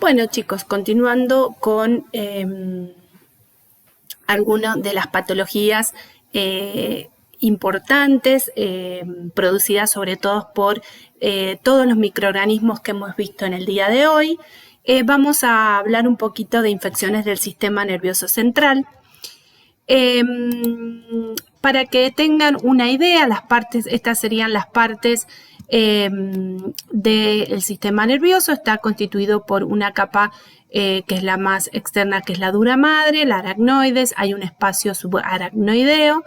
Bueno, chicos, continuando con algunas de las patologías importantes producidas sobre todo por todos los microorganismos que hemos visto en el día de hoy, vamos a hablar un poquito de infecciones del sistema nervioso central. Para que tengan una idea, estas serían las partes del sistema nervioso. Está constituido por una capa que es la más externa, que es la dura madre, la aracnoides, hay un espacio subaracnoideo,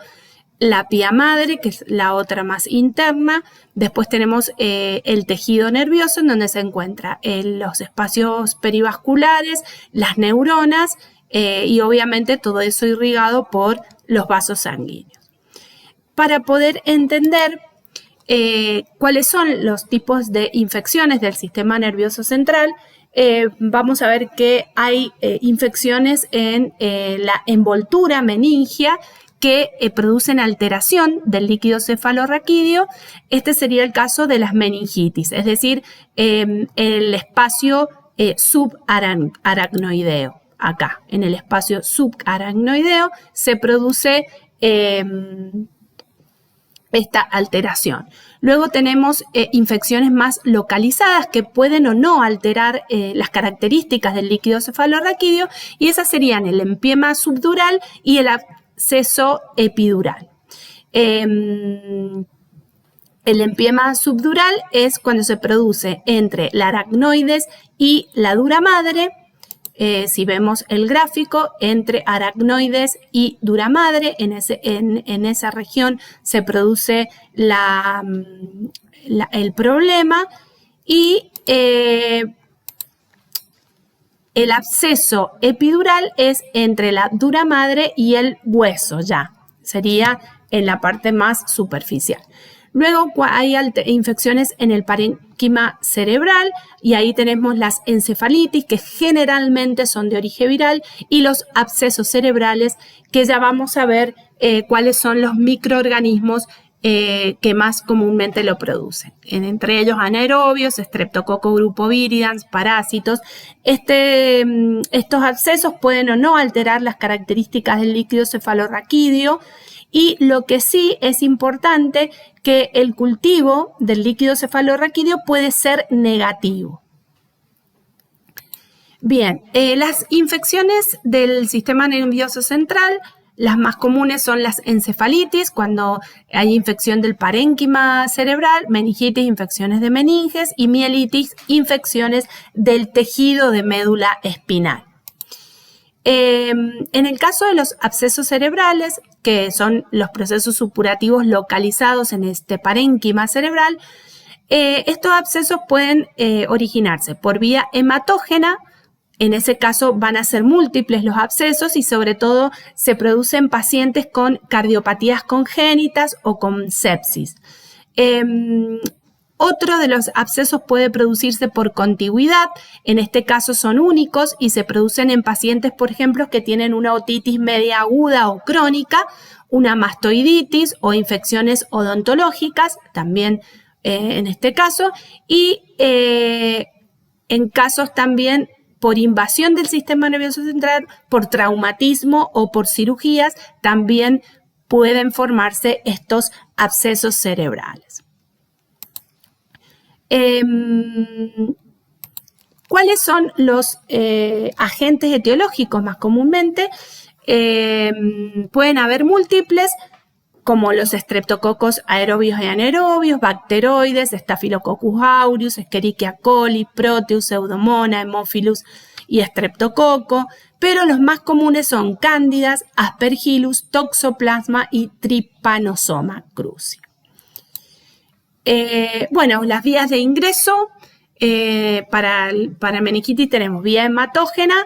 la pía madre, que es la otra más interna. Después tenemos el tejido nervioso, en donde se encuentran los espacios perivasculares, las neuronas, y obviamente todo eso irrigado por los vasos sanguíneos. Para poder entender cuáles son los tipos de infecciones del sistema nervioso central, vamos a ver que hay infecciones en la envoltura meningia que producen alteración del líquido cefalorraquídeo. Este sería el caso de las meningitis, es decir, el espacio subaracnoideo. Acá, en el espacio subaracnoideo, se produce esta alteración. Luego tenemos infecciones más localizadas que pueden o no alterar las características del líquido cefalorraquídeo, y esas serían el empiema subdural y el absceso epidural. El empiema subdural es cuando se produce entre la aracnoides y la dura madre. Si vemos el gráfico, entre aracnoides y dura madre, en esa región se produce el problema, y el absceso epidural es entre la dura madre y el hueso, ya sería en la parte más superficial. Luego hay infecciones en el parénquima cerebral, y ahí tenemos las encefalitis, que generalmente son de origen viral, y los abscesos cerebrales, que ya vamos a ver cuáles son los microorganismos que más comúnmente lo producen. Entre ellos anaerobios, Streptococcus grupoviridans, parásitos. Estos abscesos pueden o no alterar las características del líquido cefalorraquídeo, y lo que sí es importante, que el cultivo del líquido cefalorraquídeo puede ser negativo. Bien, las infecciones del sistema nervioso central, las más comunes son las encefalitis, cuando hay infección del parénquima cerebral, meningitis, infecciones de meninges, y mielitis, infecciones del tejido de médula espinal. En el caso de los abscesos cerebrales, que son los procesos supurativos localizados en este parénquima cerebral, estos abscesos pueden originarse por vía hematógena. En ese caso van a ser múltiples los abscesos, y sobre todo se producen pacientes con cardiopatías congénitas o con sepsis. Otro de los abscesos puede producirse por contigüidad. En este caso son únicos y se producen en pacientes, por ejemplo, que tienen una otitis media aguda o crónica, una mastoiditis o infecciones odontológicas, también en este caso, y en casos también por invasión del sistema nervioso central, por traumatismo o por cirugías, también pueden formarse estos abscesos cerebrales. ¿Cuáles son los agentes etiológicos más comúnmente? Pueden haber múltiples, como los streptococos aerobios y anaerobios, bacteroides, Staphylococcus aureus, Escherichia coli, Proteus, Pseudomonas, Haemophilus y Streptococo, pero los más comunes son Cándidas, Aspergillus, Toxoplasma y Trypanosoma cruzi. Bueno, las vías de ingreso para meningitis tenemos vía hematógena,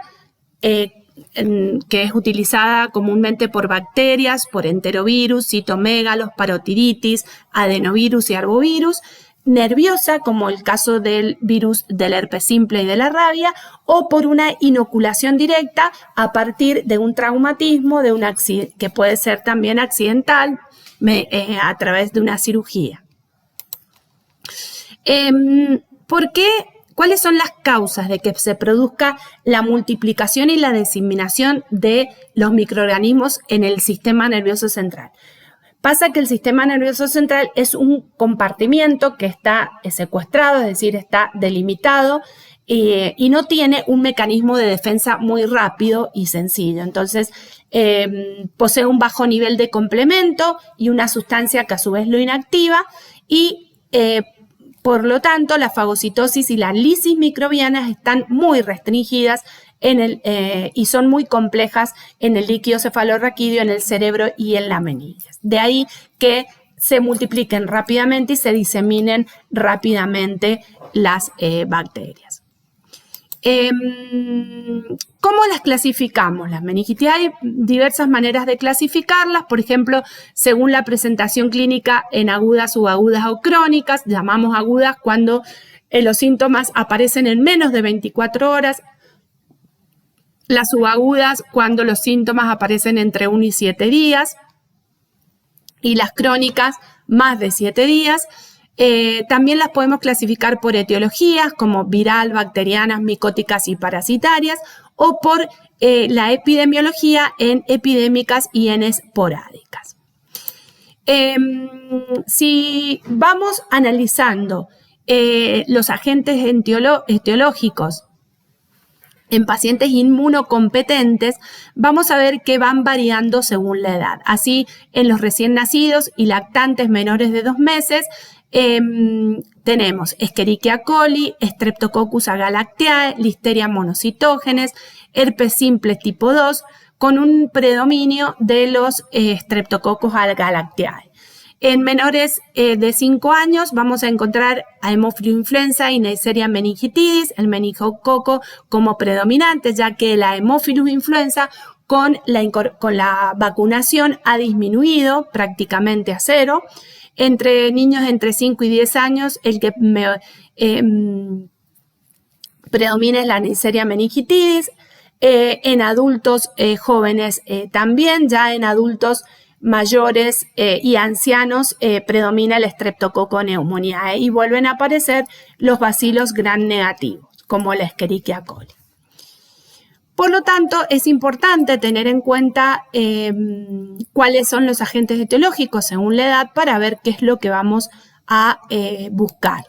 que es utilizada comúnmente por bacterias, por enterovirus, citomégalos, parotiditis, adenovirus y arbovirus. Nerviosa, como el caso del virus del herpes simple y de la rabia, o por una inoculación directa a partir de un traumatismo, que puede ser también accidental, a través de una cirugía. ¿Por qué ¿Cuáles son las causas de que se produzca la multiplicación y la diseminación de los microorganismos en el sistema nervioso central? Pasa que el sistema nervioso central es un compartimiento que está secuestrado, es decir, está delimitado y no tiene un mecanismo de defensa muy rápido y sencillo. Entonces, posee un bajo nivel de complemento y una sustancia que a su vez lo inactiva y por lo tanto, la fagocitosis y la lisis microbianas están muy restringidas y son muy complejas en el líquido cefalorraquídeo, en el cerebro y en la meninges. De ahí que se multipliquen rápidamente y se diseminen rápidamente las bacterias. ¿Cómo las clasificamos? Las meningitis hay diversas maneras de clasificarlas, por ejemplo, según la presentación clínica en agudas, subagudas o crónicas. Llamamos agudas cuando los síntomas aparecen en menos de 24 horas, las subagudas cuando los síntomas aparecen entre 1 y 7 días y las crónicas más de 7 días. También las podemos clasificar por etiologías como viral, bacterianas, micóticas y parasitarias o por la epidemiología en epidémicas y en esporádicas. Si vamos analizando los agentes etiológicos en pacientes inmunocompetentes, vamos a ver que van variando según la edad. Así, en los recién nacidos y lactantes menores de 2 meses, tenemos Escherichia coli, Streptococcus agalactiae, Listeria monocytogenes, herpes simple tipo 2, con un predominio de los Streptococcus agalactiae. En menores de 5 años vamos a encontrar a Haemophilus influenza y Neisseria meningitidis, el meningococo como predominante, ya que la Haemophilus influenza con la vacunación ha disminuido prácticamente a 0. Entre niños entre 5 y 10 años, el que predomina es la Neisseria meningitidis. En adultos jóvenes también, ya en adultos mayores y ancianos predomina el Streptococcus pneumoniae y vuelven a aparecer los bacilos gram negativos, como la Escherichia coli. Por lo tanto, es importante tener en cuenta cuáles son los agentes etiológicos según la edad para ver qué es lo que vamos a buscar.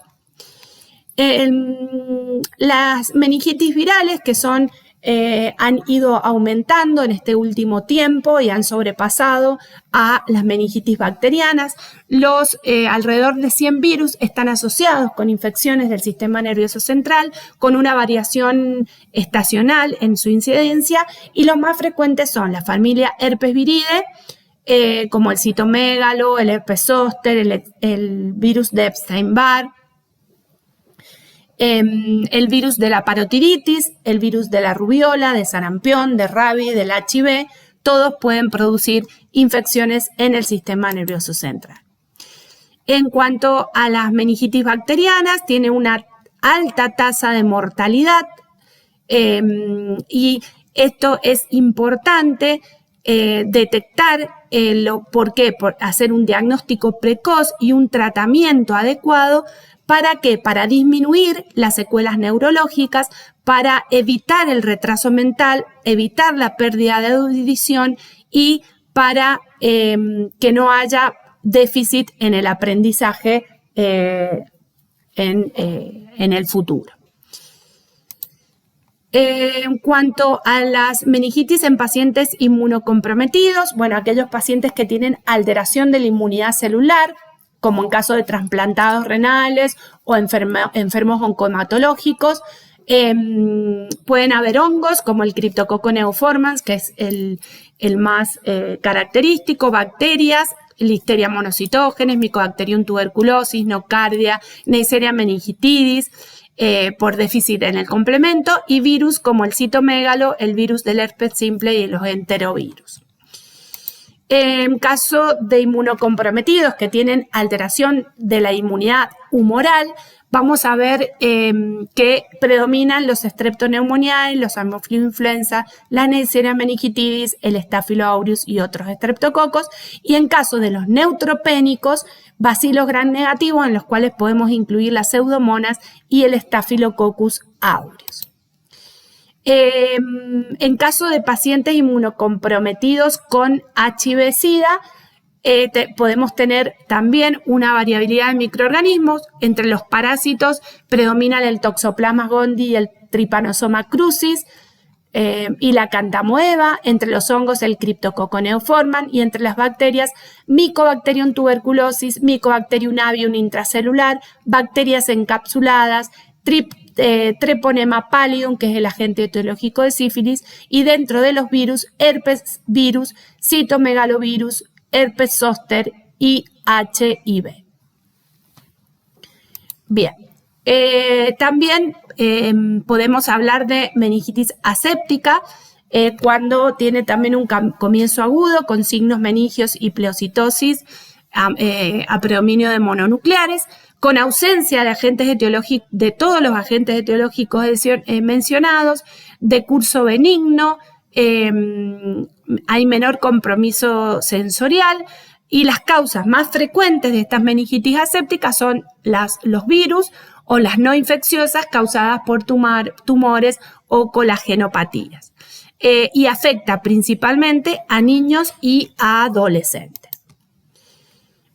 Las meningitis virales, que han ido aumentando en este último tiempo y han sobrepasado a las meningitis bacterianas. Alrededor de 100 virus están asociados con infecciones del sistema nervioso central, con una variación estacional en su incidencia, y los más frecuentes son la familia herpes viridae, como el citomégalo, el herpes zóster, el virus de Epstein-Barr, el virus de la parotiditis, el virus de la rubiola, de sarampión, de rabies, del HIV, todos pueden producir infecciones en el sistema nervioso central. En cuanto a las meningitis bacterianas, tiene una alta tasa de mortalidad y esto es importante detectar. ¿Por qué? Por hacer un diagnóstico precoz y un tratamiento adecuado. ¿Para qué? Para disminuir las secuelas neurológicas, para evitar el retraso mental, evitar la pérdida de audición y para que no haya déficit en el aprendizaje en el futuro. En cuanto a las meningitis en pacientes inmunocomprometidos, bueno, aquellos pacientes que tienen alteración de la inmunidad celular, como en caso de trasplantados renales o enfermos oncohematológicos. Pueden haber hongos como el Cryptococcus neoformans, que es el más característico, bacterias, Listeria monocytogenes, Mycobacterium tuberculosis, nocardia, Neisseria meningitidis, por déficit en el complemento, y virus como el citomégalo, el virus del herpes simple y los enterovirus. En caso de inmunocomprometidos que tienen alteración de la inmunidad humoral, vamos a ver que predominan los streptoneumoniae, los Haemophilus-influenza, la Neisseria meningitidis, el Staphylococcus aureus y otros estreptococos. Y en caso de los neutropénicos, bacilos gram negativos, en los cuales podemos incluir las pseudomonas y el Staphylococcus aureus. En caso de pacientes inmunocomprometidos con HIV-Sida, podemos tener también una variabilidad de microorganismos. Entre los parásitos predominan el Toxoplasma gondii y el Trypanosoma crucis y la Cantamoeba. Entre los hongos el Cryptococcus neoformans y entre las bacterias Mycobacterium tuberculosis, Mycobacterium avium intracelular, bacterias encapsuladas, Treponema pallidum, que es el agente etiológico de sífilis, y dentro de los virus, herpes virus, citomegalovirus, herpes zóster y HIV. Bien, también podemos hablar de meningitis aséptica, cuando tiene también un comienzo agudo con signos meningios y pleocitosis a predominio de mononucleares, con ausencia de agentes etiológicos, de todos los agentes etiológicos mencionados, de curso benigno, hay menor compromiso sensorial, y las causas más frecuentes de estas meningitis asépticas son los virus o las no infecciosas causadas por tumores o colagenopatías, y afecta principalmente a niños y a adolescentes.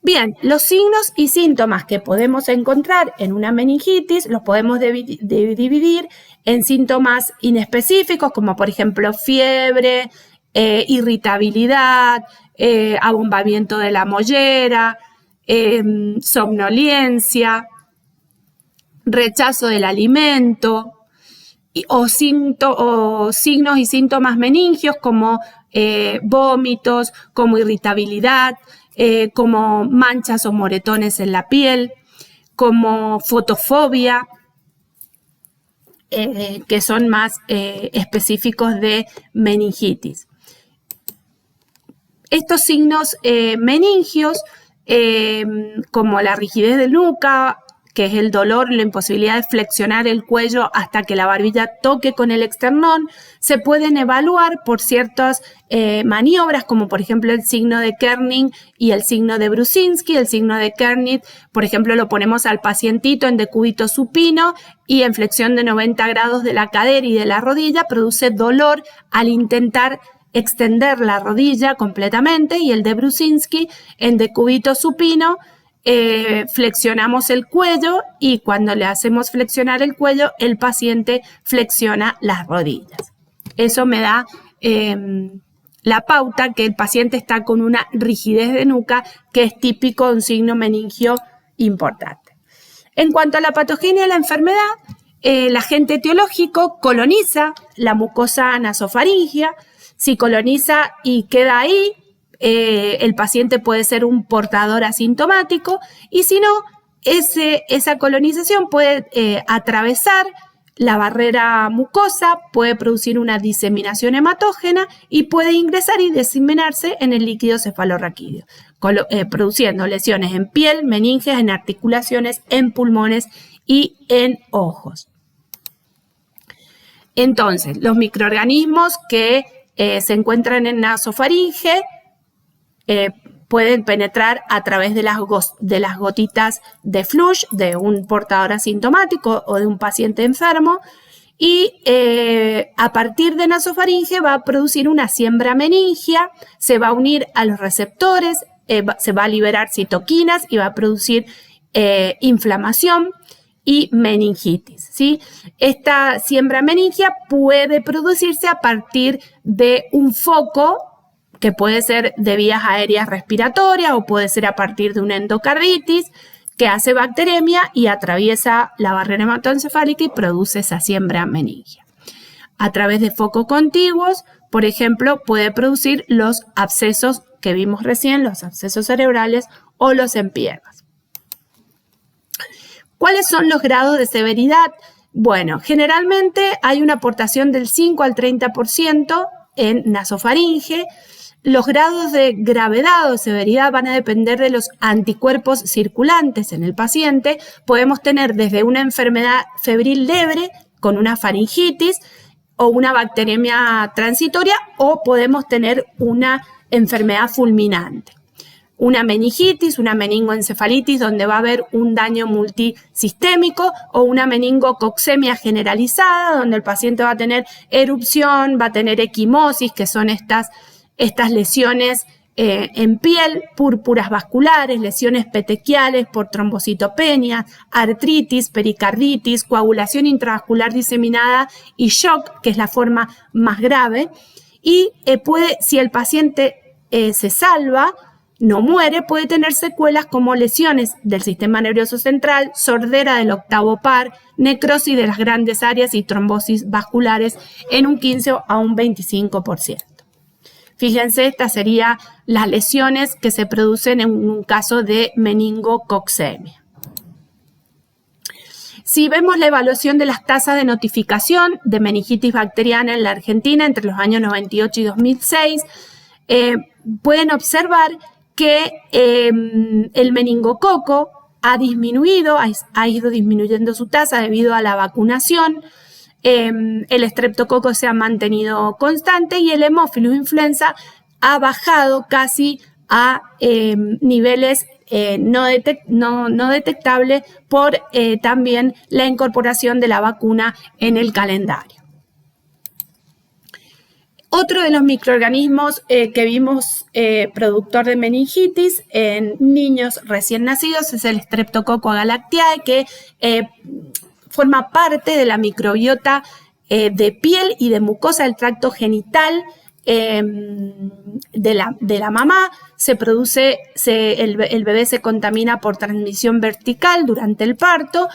Bien, los signos y síntomas que podemos encontrar en una meningitis los podemos dividir en síntomas inespecíficos, como por ejemplo fiebre, irritabilidad, abombamiento de la mollera, somnolencia, rechazo del alimento, o signos y síntomas meningios como vómitos, como irritabilidad, como manchas o moretones en la piel, como fotofobia, que son más específicos de meningitis. Estos signos meningios, como la rigidez de nuca, que es el dolor, la imposibilidad de flexionar el cuello hasta que la barbilla toque con el esternón, se pueden evaluar por ciertas maniobras, como por ejemplo el signo de Kerning y el signo de Brusinski. El signo de Kerning, por ejemplo, lo ponemos al pacientito en decúbito supino y en flexión de 90 grados de la cadera y de la rodilla, produce dolor al intentar extender la rodilla completamente, y el de Brusinski en decúbito supino, flexionamos el cuello, y cuando le hacemos flexionar el cuello, el paciente flexiona las rodillas. Eso me da la pauta que el paciente está con una rigidez de nuca, que es típico de un signo meningio importante. En cuanto a la patogenia de la enfermedad, el agente etiológico coloniza la mucosa nasofaringea. Si coloniza y queda ahí, el paciente puede ser un portador asintomático, y si no, esa colonización puede atravesar la barrera mucosa, puede producir una diseminación hematógena y puede ingresar y diseminarse en el líquido cefalorraquídeo, produciendo lesiones en piel, meninges, en articulaciones, en pulmones y en ojos. Entonces, los microorganismos que se encuentran en nasofaringe pueden penetrar a través de las gotitas de flush de un portador asintomático o de un paciente enfermo, y a partir de nasofaringe va a producir una siembra meningea, se va a unir a los receptores, se va a liberar citoquinas y va a producir inflamación y meningitis, ¿sí? Esta siembra meningea puede producirse a partir de un foco, que puede ser de vías aéreas respiratorias o puede ser a partir de una endocarditis que hace bacteremia y atraviesa la barrera hematoencefálica y produce esa siembra meningea. A través de focos contiguos, por ejemplo, puede producir los abscesos que vimos recién, los abscesos cerebrales o los empiemas. ¿Cuáles son los grados de severidad? Bueno, generalmente hay una aportación del 5 al 30% en nasofaringe. Los grados de gravedad o severidad van a depender de los anticuerpos circulantes en el paciente. Podemos tener desde una enfermedad febril leve con una faringitis o una bacteriemia transitoria, o podemos tener una enfermedad fulminante. Una meningitis, una meningoencefalitis, donde va a haber un daño multisistémico, o una meningococcemia generalizada, donde el paciente va a tener erupción, va a tener equimosis, que son estas lesiones en piel, púrpuras vasculares, lesiones petequiales por trombocitopenia, artritis, pericarditis, coagulación intravascular diseminada y shock, que es la forma más grave. Y si el paciente se salva, no muere, puede tener secuelas como lesiones del sistema nervioso central, sordera del octavo par, necrosis de las grandes áreas y trombosis vasculares en un 15 a un 25%. Fíjense, estas serían las lesiones que se producen en un caso de meningococcemia. Si vemos la evaluación de las tasas de notificación de meningitis bacteriana en la Argentina entre los años 98 y 2006, pueden observar que el meningococo ha ido disminuyendo su tasa debido a la vacunación. El estreptococo se ha mantenido constante y el hemófilus influenza ha bajado casi a niveles no detectables por también la incorporación de la vacuna en el calendario. Otro de los microorganismos que vimos productor de meningitis en niños recién nacidos es el Streptococcus agalactiae, que forma parte de la microbiota de piel y de mucosa del tracto genital de la mamá. El bebé se contamina por transmisión vertical durante el parto,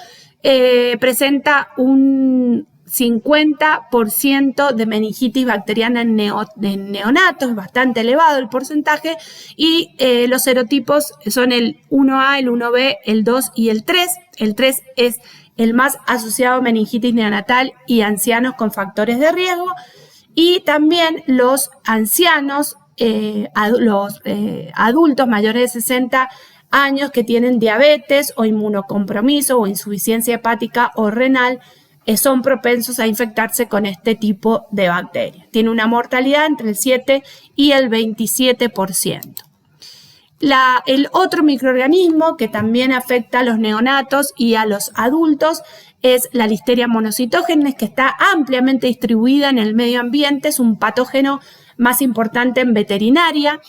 presenta un 50% de meningitis bacteriana en neonatos, es bastante elevado el porcentaje, y los serotipos son el 1A, el 1B, el 2 y el 3. El 3 es el más asociado a meningitis neonatal y ancianos con factores de riesgo, y también los ancianos, los adultos mayores de 60 años que tienen diabetes o inmunocompromiso o insuficiencia hepática o renal, son propensos a infectarse con este tipo de bacterias. Tiene una mortalidad entre el 7 y el 27%. El otro microorganismo que también afecta a los neonatos y a los adultos es la Listeria monocytogenes, que está ampliamente distribuida en el medio ambiente. Es un patógeno más importante en veterinaria.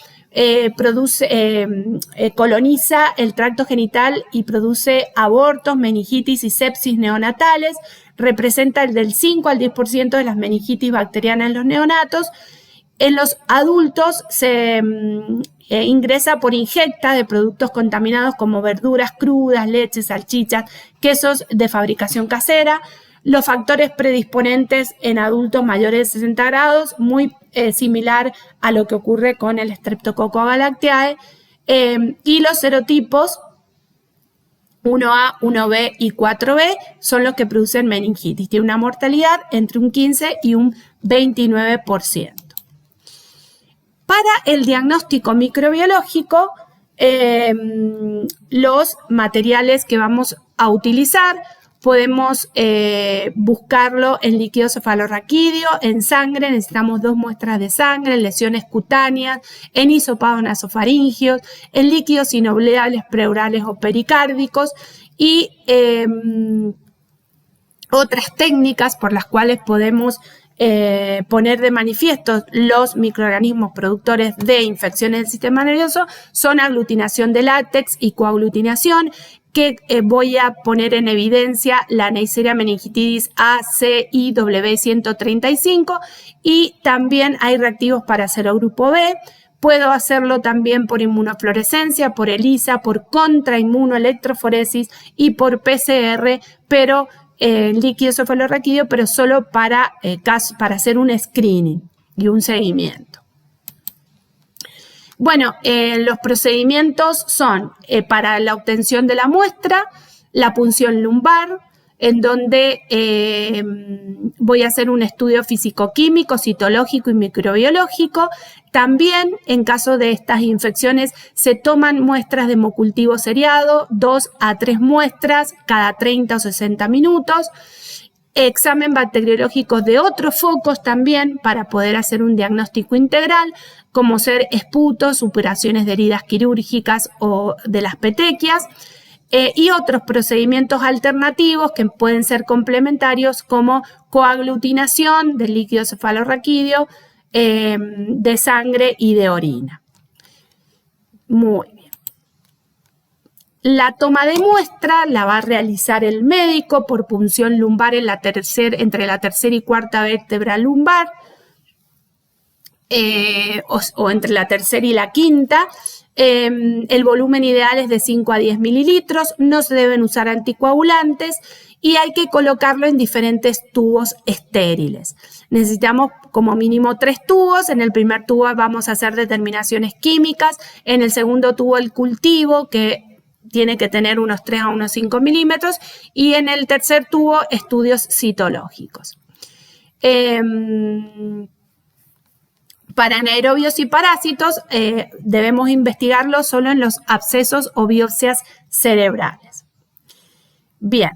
Coloniza el tracto genital y produce abortos, meningitis y sepsis neonatales. Representa el del 5 al 10% de las meningitis bacterianas en los neonatos. En los adultos se ingresa por ingesta de productos contaminados como verduras crudas, leches, salchichas, quesos de fabricación casera. Los factores predisponentes en adultos mayores de 60 grados, muy similar a lo que ocurre con el Streptococcus agalactiae, y los serotipos 1A, 1B y 4B son los que producen meningitis. Tiene una mortalidad entre un 15 y un 29%. Para el diagnóstico microbiológico, los materiales que vamos a utilizar podemos buscarlo en líquido cefalorraquídeo, en sangre, necesitamos 2 muestras de sangre, en lesiones cutáneas, en hisopados nasofaríngeos, en líquidos sinoviales, pleurales o pericárdicos, y otras técnicas por las cuales podemos poner de manifiesto los microorganismos productores de infecciones del sistema nervioso son aglutinación de látex y coaglutinación, que voy a poner en evidencia la Neisseria meningitidis A, C y W135, y también hay reactivos para serogrupo B. Puedo hacerlo también por inmunofluorescencia, por ELISA, por contrainmunoelectroforesis y por PCR, pero líquido cefalorraquídeo, pero solo para hacer un screening y un seguimiento. Bueno, los procedimientos son para la obtención de la muestra, la punción lumbar, en donde voy a hacer un estudio físico-químico, citológico y microbiológico. También, en caso de estas infecciones, se toman muestras de hemocultivo seriado, 2 a 3 muestras cada 30 o 60 minutos. Examen bacteriológico de otros focos también para poder hacer un diagnóstico integral, como ser esputos, supuraciones de heridas quirúrgicas o de las petequias, y otros procedimientos alternativos que pueden ser complementarios, como coaglutinación del líquido cefalorraquídeo, de sangre y de orina. Muy bien. La toma de muestra la va a realizar el médico por punción lumbar entre la tercera y cuarta vértebra lumbar, o entre la tercera y la quinta. El volumen ideal es de 5 a 10 mililitros, no se deben usar anticoagulantes y hay que colocarlo en diferentes tubos estériles. Necesitamos como mínimo 3 tubos. En el primer tubo vamos a hacer determinaciones químicas, en el segundo tubo el cultivo, que tiene que tener unos 3 a unos 5 milímetros, y en el tercer tubo estudios citológicos. Para anaerobios y parásitos debemos investigarlo solo en los abscesos o biopsias cerebrales. Bien.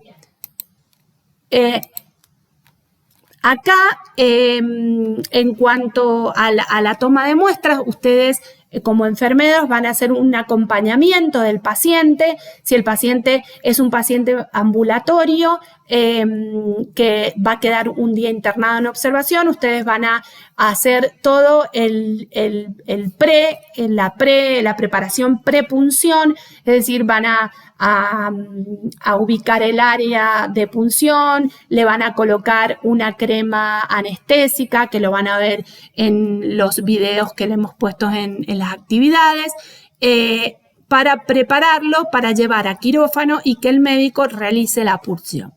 Acá, en cuanto a la toma de muestras, ustedes como enfermeros van a hacer un acompañamiento del paciente. Si el paciente es un paciente ambulatorio que va a quedar un día internado en observación, ustedes van a hacer todo la preparación prepunción, es decir, van a ubicar el área de punción, le van a colocar una crema anestésica, que lo van a ver en los videos que le hemos puesto en las actividades, para prepararlo para llevar a quirófano y que el médico realice la punción.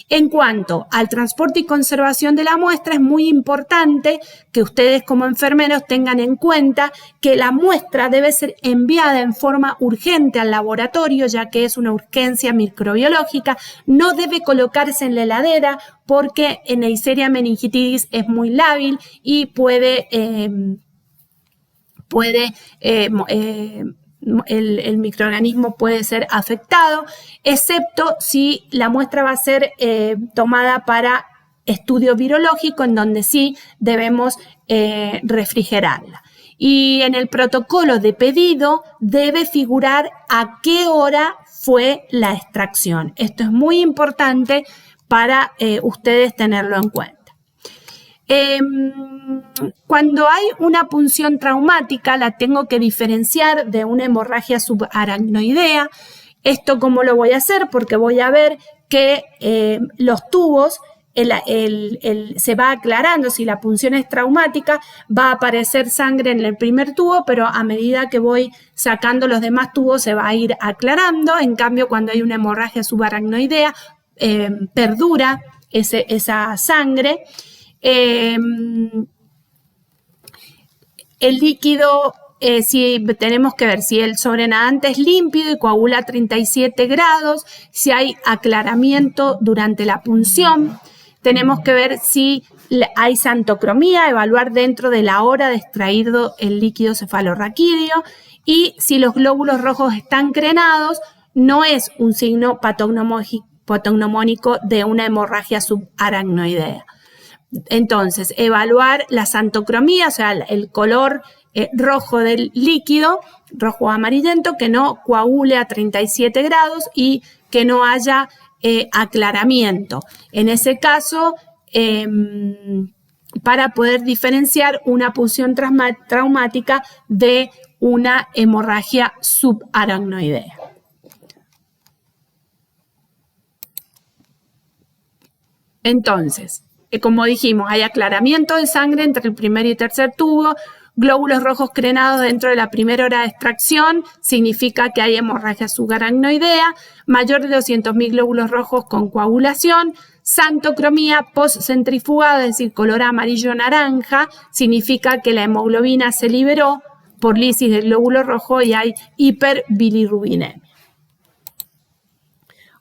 En cuanto al transporte y conservación de la muestra, es muy importante que ustedes como enfermeros tengan en cuenta que la muestra debe ser enviada en forma urgente al laboratorio, ya que es una urgencia microbiológica. No debe colocarse en la heladera porque en Neisseria meningitidis es muy lábil y el microorganismo puede ser afectado, excepto si la muestra va a ser tomada para estudio virológico, en donde sí debemos refrigerarla. Y en el protocolo de pedido debe figurar a qué hora fue la extracción. Esto es muy importante para ustedes tenerlo en cuenta. Cuando hay una punción traumática, la tengo que diferenciar de una hemorragia subaracnoidea. ¿Esto cómo lo voy a hacer? Porque voy a ver que los tubos se va aclarando. Si la punción es traumática, va a aparecer sangre en el primer tubo, pero a medida que voy sacando los demás tubos se va a ir aclarando. En cambio, cuando hay una hemorragia subaracnoidea, perdura esa sangre. El líquido, si tenemos que ver si el sobrenadante es límpido y coagula a 37 grados, si hay aclaramiento durante la punción. Tenemos que ver si hay xantocromía, evaluar dentro de la hora de extraído el líquido cefalorraquídeo, y si los glóbulos rojos están crenados, no es un signo patognomónico de una hemorragia subaracnoidea. Entonces, evaluar la xantocromía, o sea, el color rojo del líquido, rojo amarillento, que no coagule a 37 grados y que no haya aclaramiento. En ese caso, para poder diferenciar una punción traumática de una hemorragia subaracnoidea. Entonces, como dijimos, hay aclaramiento de sangre entre el primer y tercer tubo, glóbulos rojos crenados dentro de la primera hora de extracción, significa que hay hemorragia subaracnoidea, mayor de 200.000 glóbulos rojos con coagulación, xantocromía postcentrifugada, es decir, color amarillo-naranja, significa que la hemoglobina se liberó por lisis del glóbulo rojo y hay hiperbilirrubinemia.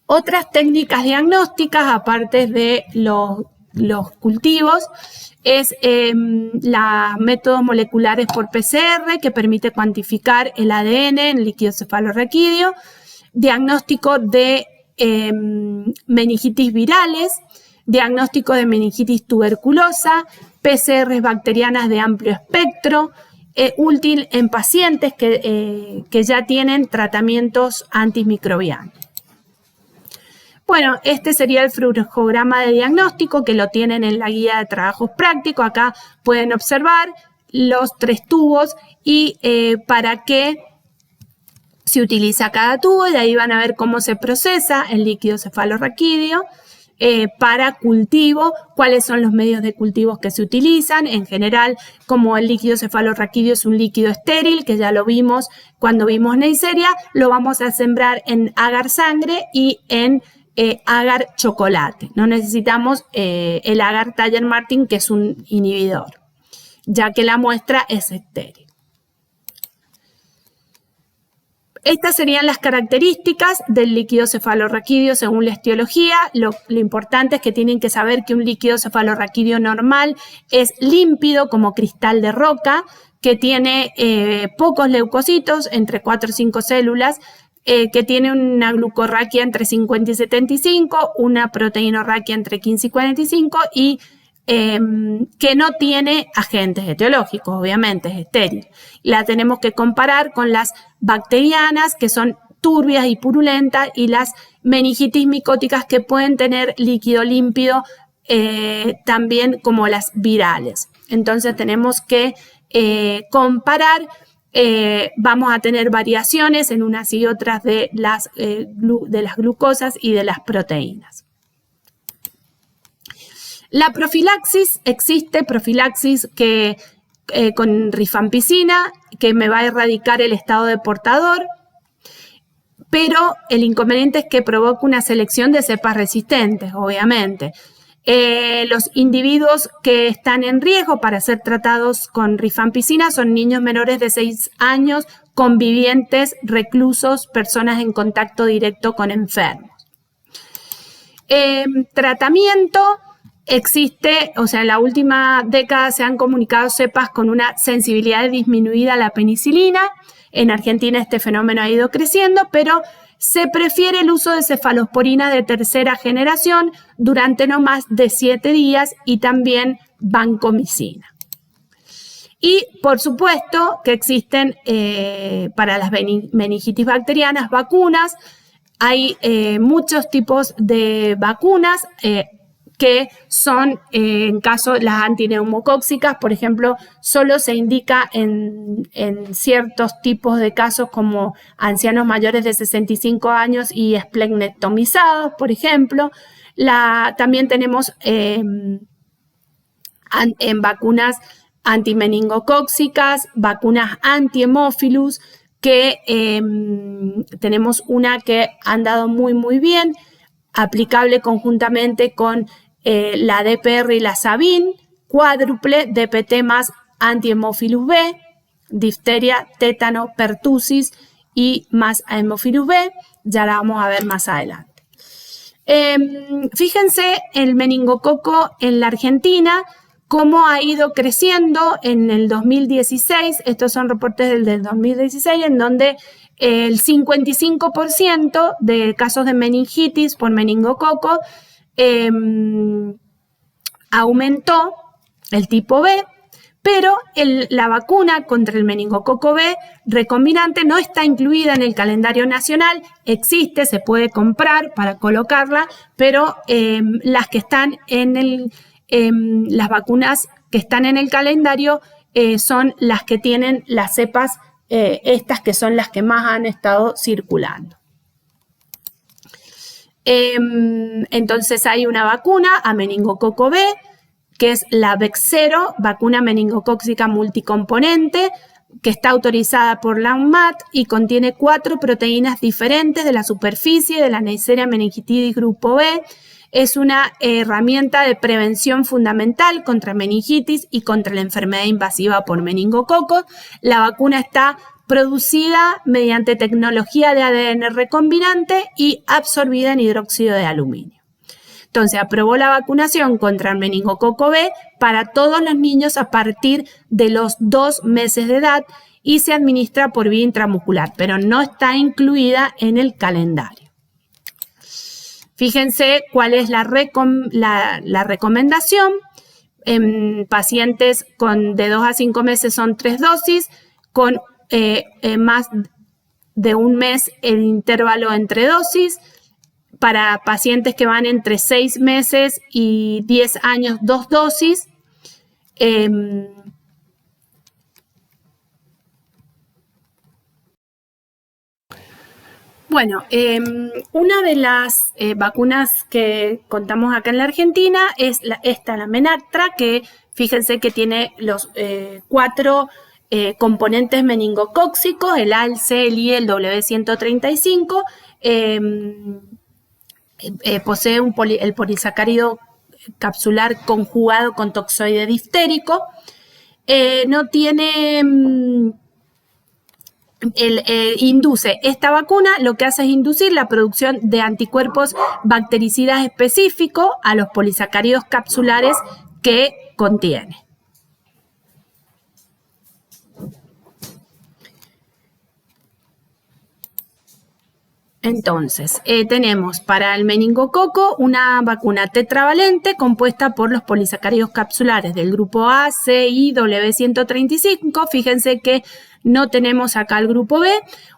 Otras técnicas diagnósticas, aparte de los cultivos, es los métodos moleculares por PCR, que permite cuantificar el ADN en líquido cefalorraquídeo, diagnóstico de meningitis virales, diagnóstico de meningitis tuberculosa, PCR bacterianas de amplio espectro, útil en pacientes que ya tienen tratamientos antimicrobianos. Bueno, este sería el flujograma de diagnóstico, que lo tienen en la guía de trabajos prácticos. Acá pueden observar los 3 tubos y para qué se utiliza cada tubo, y de ahí van a ver cómo se procesa el líquido cefalorraquídeo para cultivo, cuáles son los medios de cultivo que se utilizan. En general, como el líquido cefalorraquídeo es un líquido estéril, que ya lo vimos cuando vimos Neisseria, lo vamos a sembrar en agar sangre y en agar chocolate. No necesitamos el agar Taller-Martin, que es un inhibidor, ya que la muestra es estéril. Estas serían las características del líquido cefalorraquídeo según la etiología. Lo importante es que tienen que saber que un líquido cefalorraquídeo normal es límpido como cristal de roca, que tiene pocos leucocitos, entre 4 o 5 células, que tiene una glucorraquia entre 50 y 75, una proteinorraquia entre 15 y 45 y que no tiene agentes etiológicos, obviamente es estéril. La tenemos que comparar con las bacterianas, que son turbias y purulentas, y las meningitis micóticas, que pueden tener líquido límpido también, como las virales. Entonces tenemos que comparar. Vamos a tener variaciones en unas y otras de las glucosas y de las proteínas. La profilaxis, existe profilaxis con rifampicina, que me va a erradicar el estado de portador, pero el inconveniente es que provoca una selección de cepas resistentes, obviamente. Los individuos que están en riesgo para ser tratados con rifampicina son niños menores de 6 años, convivientes, reclusos, personas en contacto directo con enfermos. Tratamiento. Existe, o sea, en la última década se han comunicado cepas con una sensibilidad disminuida a la penicilina. En Argentina este fenómeno ha ido creciendo, pero se prefiere el uso de cefalosporina de tercera generación durante no más de 7 días y también vancomicina. Y, por supuesto, que existen para las meningitis bacterianas vacunas. Hay muchos tipos de vacunas que son, en caso de las antineumocóxicas, por ejemplo, solo se indica en ciertos tipos de casos, como ancianos mayores de 65 años y esplenectomizados, por ejemplo. También tenemos en vacunas antimeningocóxicas, vacunas anti-Haemophilus, que tenemos una que han dado muy bien, aplicable conjuntamente con la DPR y la Sabin, cuádruple DPT más anti-Haemophilus B, difteria, tétano, pertusis y más Haemophilus B. Ya la vamos a ver más adelante. Fíjense el meningococo en la Argentina, cómo ha ido creciendo en el 2016. Estos son reportes del 2016, en donde el 55% de casos de meningitis por meningococo aumentó el tipo B, pero la vacuna contra el meningococo B recombinante no está incluida en el calendario nacional. Existe, se puede comprar para colocarla, pero las que están las vacunas que están en el calendario son las que tienen las cepas, estas que son las que más han estado circulando. Entonces hay una vacuna a meningococo B, que es la Bexsero, vacuna meningocócica multicomponente, que está autorizada por la UNMAT y contiene 4 proteínas diferentes de la superficie de la Neisseria meningitidis grupo B. Es una herramienta de prevención fundamental contra meningitis y contra la enfermedad invasiva por meningococos. La vacuna está producida mediante tecnología de ADN recombinante y absorbida en hidróxido de aluminio. Entonces, aprobó la vacunación contra el meningococo B para todos los niños a partir de los 2 meses de edad y se administra por vía intramuscular, pero no está incluida en el calendario. Fíjense cuál es la recomendación. En pacientes de 2 a 5 meses son 3 dosis, con más de un mes el intervalo entre dosis. Para pacientes que van entre 6 meses y 10 años, 2 dosis. Bueno, una de las vacunas que contamos acá en la Argentina es la Menactra, que fíjense que tiene los 4 componentes meningocóccicos, el A, el C, el I, el W135. Posee el polisacárido capsular conjugado con toxoide diftérico. No tiene... induce esta vacuna, lo que hace es inducir la producción de anticuerpos bactericidas específicos a los polisacáridos capsulares que contiene. Entonces, tenemos para el meningococo una vacuna tetravalente compuesta por los polisacáridos capsulares del grupo A, C, I, W135. Fíjense que no tenemos acá el grupo B.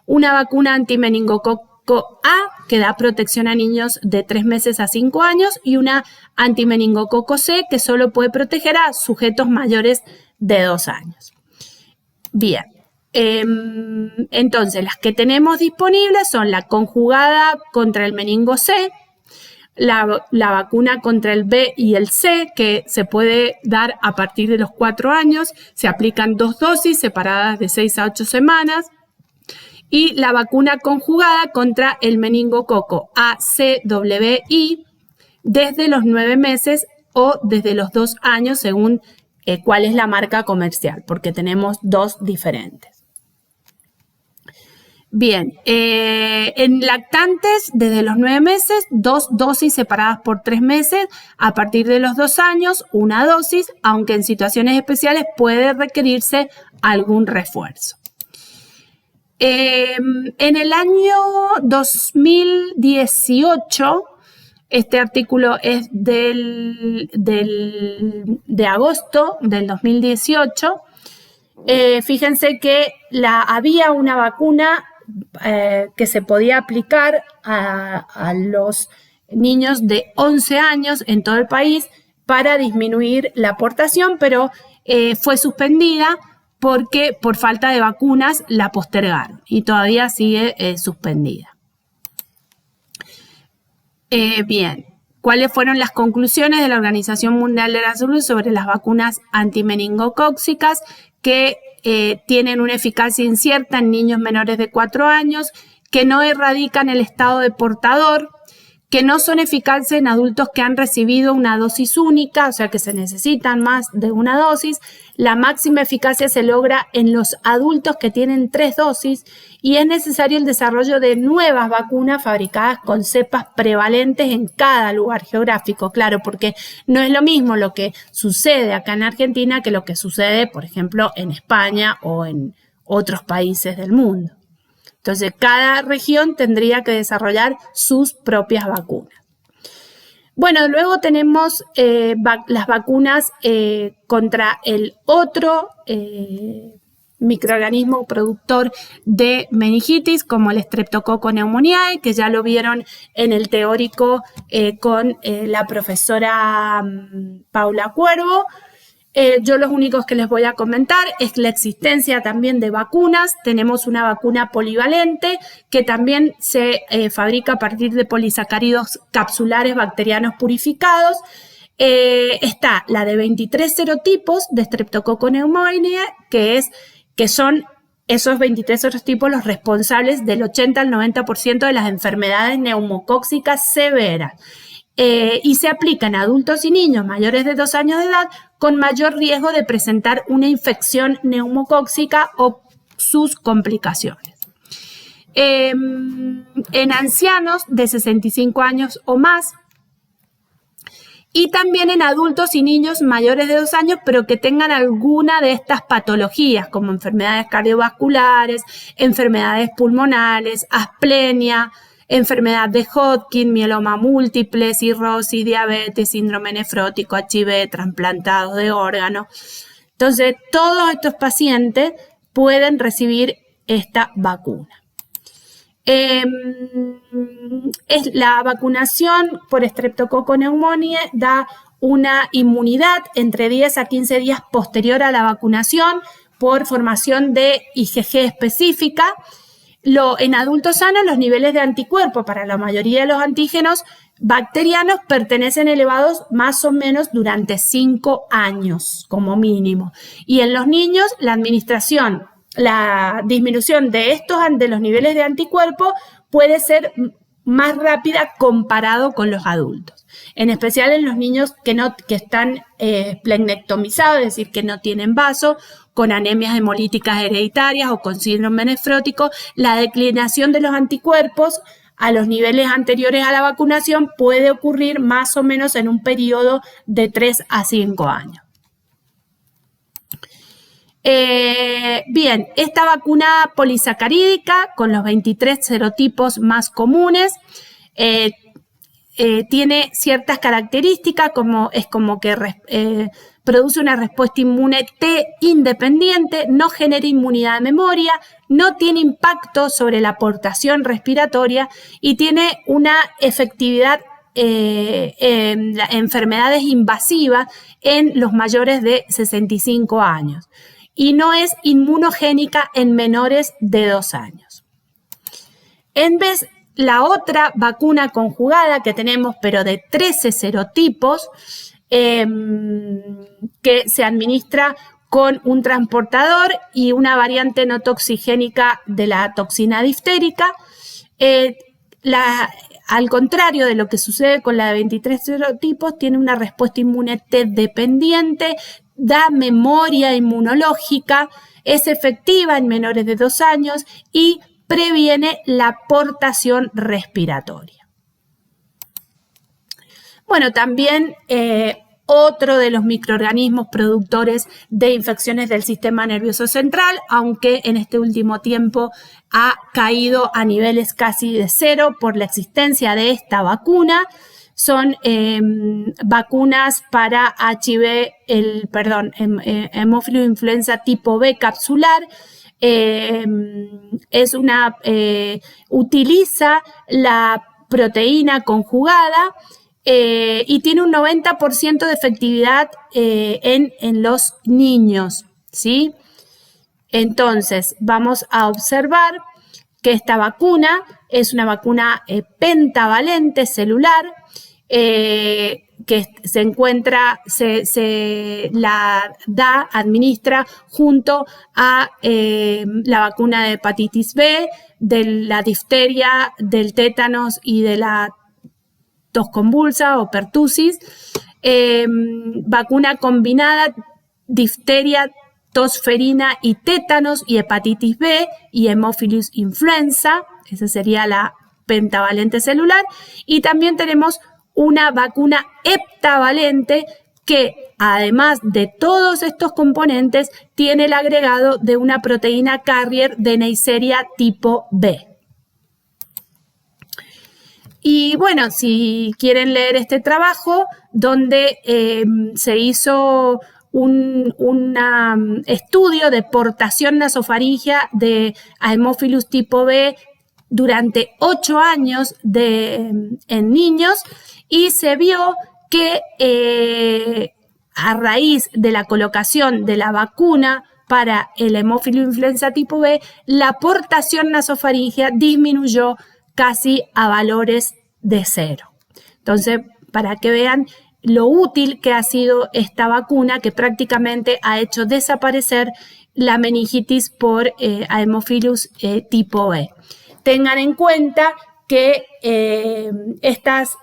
Una vacuna antimeningococo A que da protección a niños de 3 meses a 5 años y una antimeningococo C que solo puede proteger a sujetos mayores de 2 años. Bien. Entonces, las que tenemos disponibles son la conjugada contra el meningo C, la vacuna contra el B y el C, que se puede dar a partir de los 4 años. Se aplican 2 dosis separadas de 6 a 8 semanas. Y la vacuna conjugada contra el meningococo ACWI desde los 9 meses o desde los 2 años, según cuál es la marca comercial, porque tenemos 2 diferentes. Bien, en lactantes desde los 9 meses, 2 dosis separadas por 3 meses, a partir de los 2 años, 1 dosis, aunque en situaciones especiales puede requerirse algún refuerzo. En el año 2018, este artículo es de agosto del 2018, fíjense que había una vacuna que se podía aplicar a los niños de 11 años en todo el país para disminuir la aportación, pero fue suspendida porque por falta de vacunas la postergaron y todavía sigue suspendida. Bien, ¿cuáles fueron las conclusiones de la Organización Mundial de la Salud sobre las vacunas antimeningocóccicas que tienen una eficacia incierta en niños menores de 4 años, que no erradican el estado de portador, que no son eficaces en adultos que han recibido una dosis única, o sea que se necesitan más de una dosis? La máxima eficacia se logra en los adultos que tienen 3 dosis y es necesario el desarrollo de nuevas vacunas fabricadas con cepas prevalentes en cada lugar geográfico, claro, porque no es lo mismo lo que sucede acá en Argentina que lo que sucede, por ejemplo, en España o en otros países del mundo. Entonces, cada región tendría que desarrollar sus propias vacunas. Bueno, luego tenemos las vacunas contra el otro microorganismo productor de meningitis, como el Streptococcus pneumoniae, que ya lo vieron en el teórico con la profesora Paula Cuervo. Yo los únicos que les voy a comentar es la existencia también de vacunas. Tenemos una vacuna polivalente que también se fabrica a partir de polisacáridos capsulares bacterianos purificados. Está la de 23 serotipos de Streptococcus pneumoniae, que son esos 23 serotipos los responsables del 80 al 90% de las enfermedades neumocóccicas severas. Y se aplican a adultos y niños mayores de 2 años de edad con mayor riesgo de presentar una infección neumocóccica o sus complicaciones. En ancianos de 65 años o más, y también en adultos y niños mayores de 2 años, pero que tengan alguna de estas patologías, como enfermedades cardiovasculares, enfermedades pulmonares, asplenia, enfermedad de Hodgkin, mieloma múltiple, cirrosis, diabetes, síndrome nefrótico, HIV, trasplantados de órganos. Entonces, todos estos pacientes pueden recibir esta vacuna. La vacunación por Streptococcus pneumoniae da una inmunidad entre 10 a 15 días posterior a la vacunación por formación de IgG específica. En adultos sanos, los niveles de anticuerpos para la mayoría de los antígenos bacterianos pertenecen elevados más o menos durante 5 años como mínimo. Y en los niños, la disminución de los niveles de anticuerpos puede ser más rápida comparado con los adultos, en especial en los niños que están esplenectomizados, es decir, que no tienen vaso, con anemias hemolíticas hereditarias o con síndrome nefrótico. La declinación de los anticuerpos a los niveles anteriores a la vacunación puede ocurrir más o menos en un periodo de 3 a 5 años. Bien, esta vacuna polisacarídica con los 23 serotipos más comunes tiene ciertas características, como que produce una respuesta inmune T independiente, no genera inmunidad de memoria, no tiene impacto sobre la portación respiratoria y tiene una efectividad en enfermedades invasivas en los mayores de 65 años. Y no es inmunogénica en menores de 2 años. En vez, la otra vacuna conjugada que tenemos, pero de 13 serotipos, que se administra con un transportador y una variante no toxigénica de la toxina diftérica. Al contrario de lo que sucede con la de 23 serotipos, tiene una respuesta inmune T dependiente, da memoria inmunológica, es efectiva en menores de 2 años y previene la portación respiratoria. Bueno, también otro de los microorganismos productores de infecciones del sistema nervioso central, aunque en este último tiempo ha caído a niveles casi de 0 por la existencia de esta vacuna, son vacunas para hemófilo influenza tipo B capsular. Utiliza la proteína conjugada y tiene un 90% de efectividad en los niños, ¿sí? Entonces, vamos a observar que esta vacuna es una vacuna pentavalente celular, que administra junto a la vacuna de hepatitis B, de la difteria, del tétanos y de la tos convulsa o pertusis, vacuna combinada, difteria, tosferina y tétanos y hepatitis B y Haemophilus influenza, esa sería la pentavalente celular, y también tenemos una vacuna heptavalente que, además de todos estos componentes, tiene el agregado de una proteína carrier de Neisseria tipo B. Y bueno, si quieren leer este trabajo, donde se hizo un estudio de portación nasofaringea de Haemophilus tipo B durante 8 años en niños, y se vio que a raíz de la colocación de la vacuna para el hemófilo influenza tipo B, la portación nasofaringea disminuyó casi a valores de 0. Entonces, para que vean lo útil que ha sido esta vacuna, que prácticamente ha hecho desaparecer la meningitis por Haemophilus tipo B. Tengan en cuenta que estas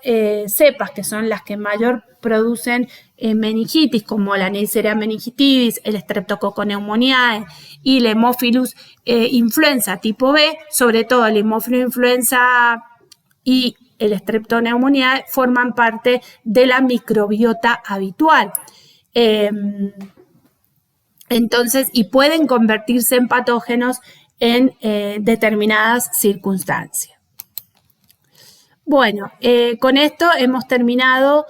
cepas, que son las que mayor producen meningitis, como la Neisseria meningitidis, el Streptococcus pneumoniae y la Haemophilus influenza tipo B, sobre todo la Haemophilus influenza y el Streptopneumoniae forman parte de la microbiota habitual. Entonces, y pueden convertirse en patógenos en determinadas circunstancias. Bueno, con esto hemos terminado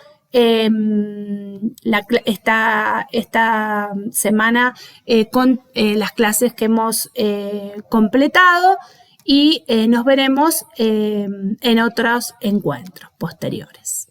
esta semana con las clases que hemos completado y nos veremos en otros encuentros posteriores.